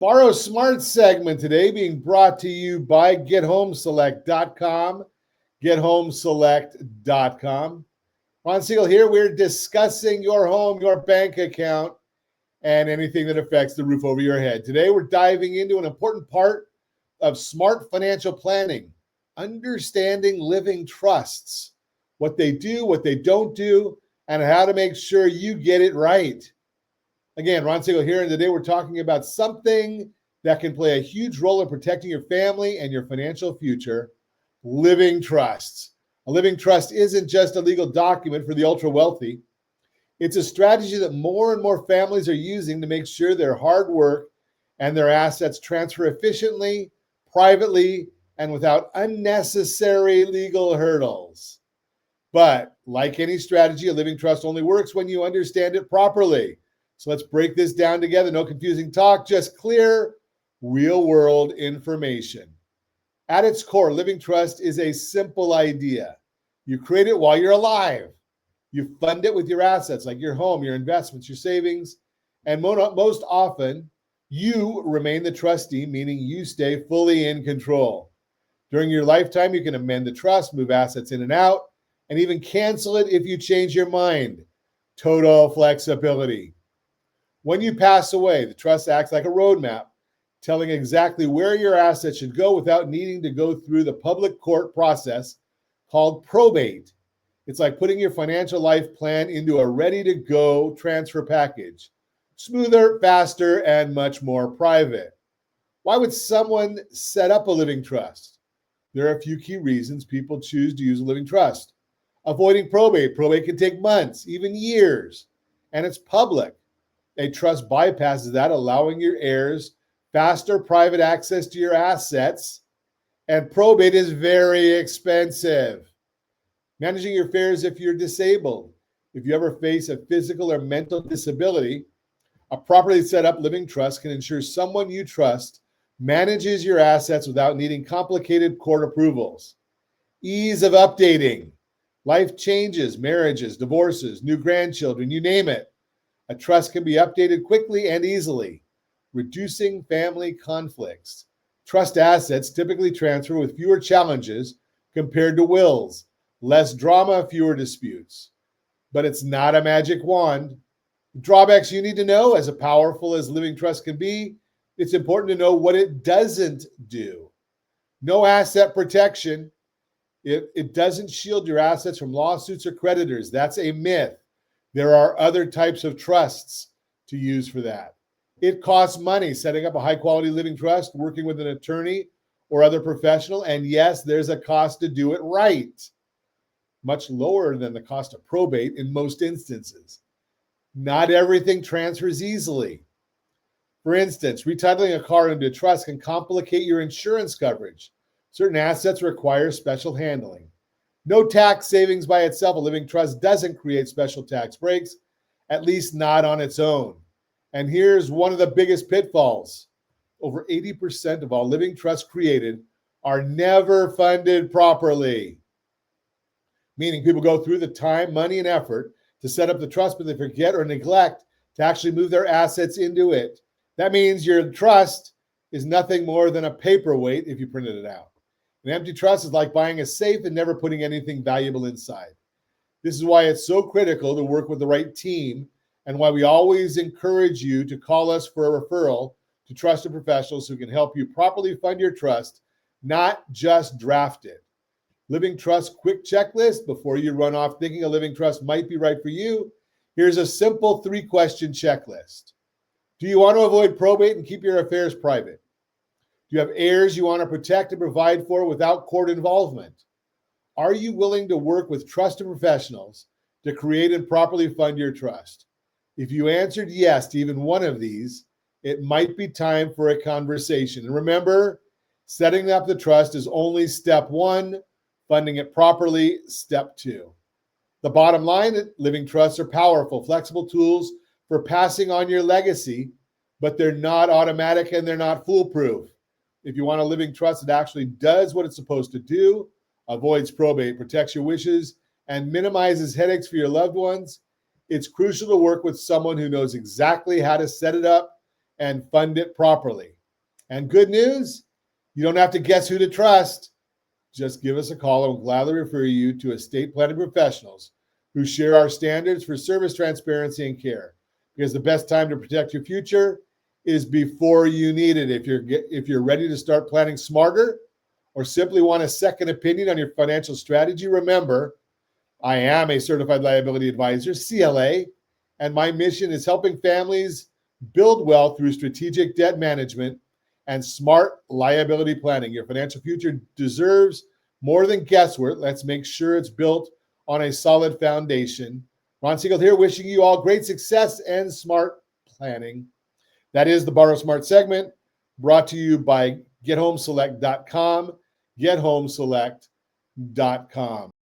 Borrow Smart segment today being brought to you by GetHomeSelect.com. GetHomeSelect.com. Ron Siegel here. We're discussing your home, your bank account, and anything that affects the roof over your head. Today, we're diving into an important part of smart financial planning, understanding living trusts, what they do, what they don't do, and how to make sure you get it right. Again, Ron Siegel here, and today we're talking about something that can play a huge role in protecting your family and your financial future, living trusts. A living trust isn't just a legal document for the ultra-wealthy. It's a strategy that more and more families are using to make sure their hard work and their assets transfer efficiently, privately, and without unnecessary legal hurdles. But like any strategy, a living trust only works when you understand it properly. So let's break this down together. No confusing talk, just clear, real-world information. At its core, living trust is a simple idea. You create it while you're alive. You fund it with your assets, like your home, your investments, your savings, and most often, you remain the trustee, meaning you stay fully in control. During your lifetime, you can amend the trust, move assets in and out, and even cancel it if you change your mind. Total flexibility. When you pass away, the trust acts like a roadmap, telling exactly where your assets should go without needing to go through the public court process called probate. It's like putting your financial life plan into a ready-to-go transfer package. Smoother, faster, and much more private. Why would someone set up a living trust? There are a few key reasons people choose to use a living trust. Avoiding probate. Probate can take months, even years, and it's public. A trust bypasses that, allowing your heirs faster private access to your assets, and probate is very expensive. Managing your affairs if you're disabled. If you ever face a physical or mental disability, a properly set up living trust can ensure someone you trust manages your assets without needing complicated court approvals. Ease of updating. Life changes, marriages, divorces, new grandchildren, you name it. A trust can be updated quickly and easily, reducing family conflicts. Trust assets typically transfer with fewer challenges compared to wills, less drama, fewer disputes. But it's not a magic wand. Drawbacks you need to know: as powerful as living trust can be, it's important to know what it doesn't do. No asset protection. It doesn't shield your assets from lawsuits or creditors. That's a myth. There are other types of trusts to use for that. It costs money setting up a high-quality living trust, working with an attorney or other professional, and yes, there's a cost to do it right. Much lower than the cost of probate in most instances. Not everything transfers easily. For instance, retitling a car into a trust can complicate your insurance coverage. Certain assets require special handling. No tax savings by itself. A living trust doesn't create special tax breaks, at least not on its own. And here's one of the biggest pitfalls. Over 80% of all living trusts created are never funded properly. Meaning people go through the time, money, and effort to set up the trust, but they forget or neglect to actually move their assets into it. That means your trust is nothing more than a paperweight if you printed it out. An empty trust is like buying a safe and never putting anything valuable inside. This is why it's so critical to work with the right team, and why we always encourage you to call us for a referral to trusted professionals who can help you properly fund your trust, not just draft it. Living Trust quick checklist before you run off thinking a living trust might be right for you. Here's a simple 3-question checklist. Do you want to avoid probate and keep your affairs private? Do you have heirs you want to protect and provide for without court involvement? Are you willing to work with trusted professionals to create and properly fund your trust? If you answered yes to even one of these, it might be time for a conversation. And remember, setting up the trust is only step 1, funding it properly, step 2. The bottom line: living trusts are powerful, flexible tools for passing on your legacy, but they're not automatic and they're not foolproof. If you want a living trust that actually does what it's supposed to do, avoids probate, protects your wishes, and minimizes headaches for your loved ones, it's crucial to work with someone who knows exactly how to set it up and fund it properly. And good news, you don't have to guess who to trust. Just give us a call and we'll gladly refer you to estate planning professionals who share our standards for service, transparency, and care. Because the best time to protect your future is before you need it. If you're ready to start planning smarter or simply want a second opinion on your financial strategy, remember, I am a certified liability advisor, CLA, and my mission is helping families build wealth through strategic debt management and smart liability planning. Your financial future deserves more than guesswork. Let's make sure it's built on a solid foundation. Ron Siegel here, wishing you all great success and smart planning. That is the Borrow Smart segment, brought to you by GetHomeSelect.com, GetHomeSelect.com.